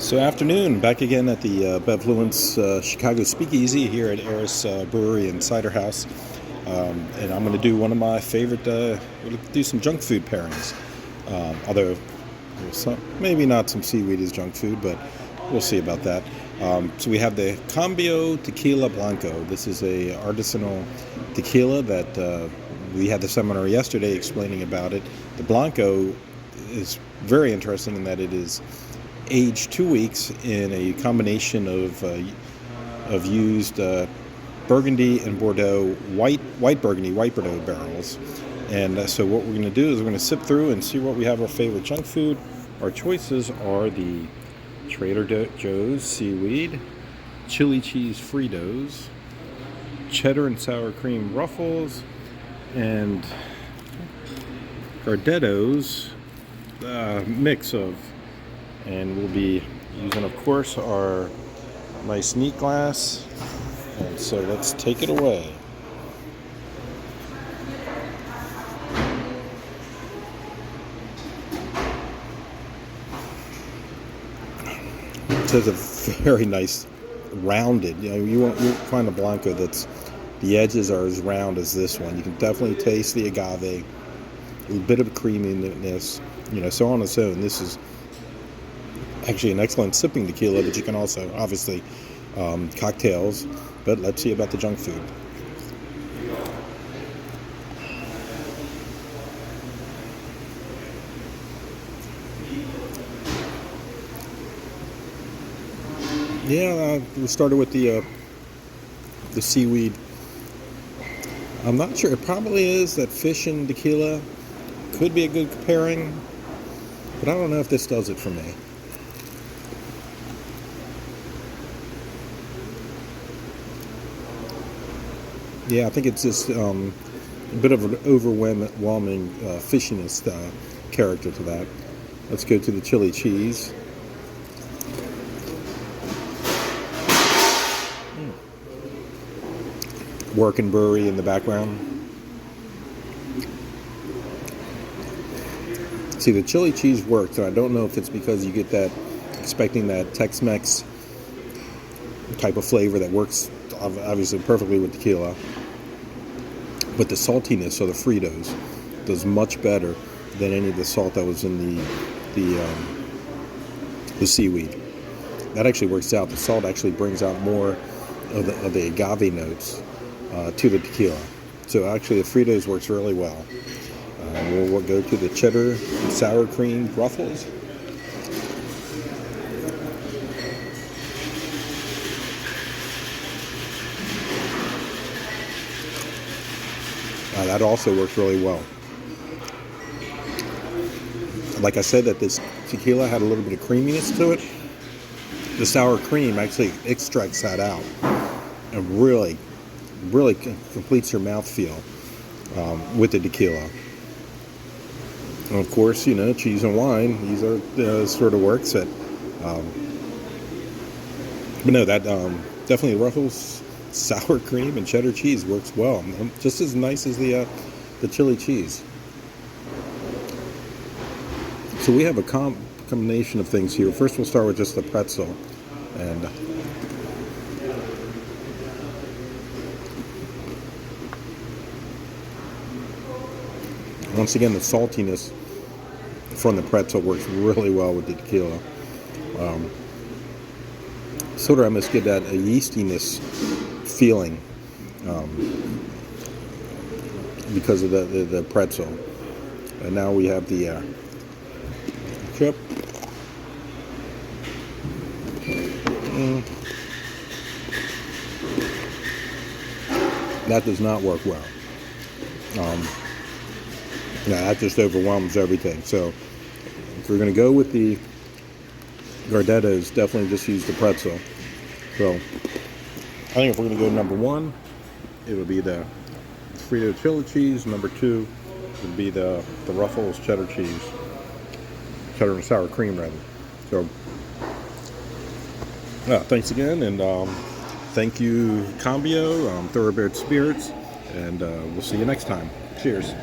So afternoon, back again at the Bevfluence Chicago Speakeasy here at Eris Brewery and Cider House. And I'm going to do one of my favorite, do some junk food pairings. Although, maybe not some seaweed is junk food, but we'll see about that. So we have the Cambio Tequila Blanco. This is a artisanal tequila that we had the seminar yesterday explaining about it. The Blanco is very interesting in that it is aged 2 weeks in a combination of used Burgundy and Bordeaux white Bordeaux barrels. And so what we're going to do is we're going to sip through and see what we have our favorite junk food. Our choices are the Trader Joe's Seaweed, Chili Cheese Fritos, Cheddar and Sour Creme Ruffles, and Gardetto's mix of. And we'll be using, of course, our nice neat glass. And so let's take it away. So it's a very nice rounded. You won't find a Blanco that's the edges are as round as this one. You can definitely taste the agave, a bit of creaminess, so on and so. And this is actually an excellent sipping tequila, but you can also obviously cocktails. But let's see about the junk food. We started with the seaweed. I'm not sure. It probably is that fish and tequila could be a good pairing, but I don't know if this does it for me. Yeah, I think it's just a bit of an overwhelming fishiness character to that. Let's go to the chili cheese. Working brewery in the background. See, the chili cheese works, and I don't know if it's because you get that, expecting that Tex-Mex type of flavor that works obviously perfectly with tequila. But the saltiness of the Fritos does much better than any of the salt that was in the seaweed. That actually works out. The salt actually brings out more of the agave notes to the tequila. So actually the Fritos works really well. We'll go to the Cheddar Sour Creme Ruffles. That also works really well. Like I said, that this tequila had a little bit of creaminess to it. The sour cream actually extracts that out and really completes your mouthfeel with the tequila. And of course, cheese and wine, these are sort of works that. But no, that definitely Ruffles sour cream and cheddar cheese works well, just as nice as the chili cheese. So we have a combination of things here. First, we'll start with just the pretzel, and once again, the saltiness from the pretzel works really well with the tequila. Sort of almost get that a yeastiness feeling because of the pretzel. And now we have the chip. That does not work well. That just overwhelms everything. So if we're going to go with the Gardettos, definitely just use the pretzel. So I think if we're going to go number one, it would be the Frito chili cheese. Number two would be the Ruffles cheddar cheese. Cheddar and sour cream, rather. So thanks again, and thank you, Cambio, Thoroughbred Spirits, and we'll see you next time. Cheers.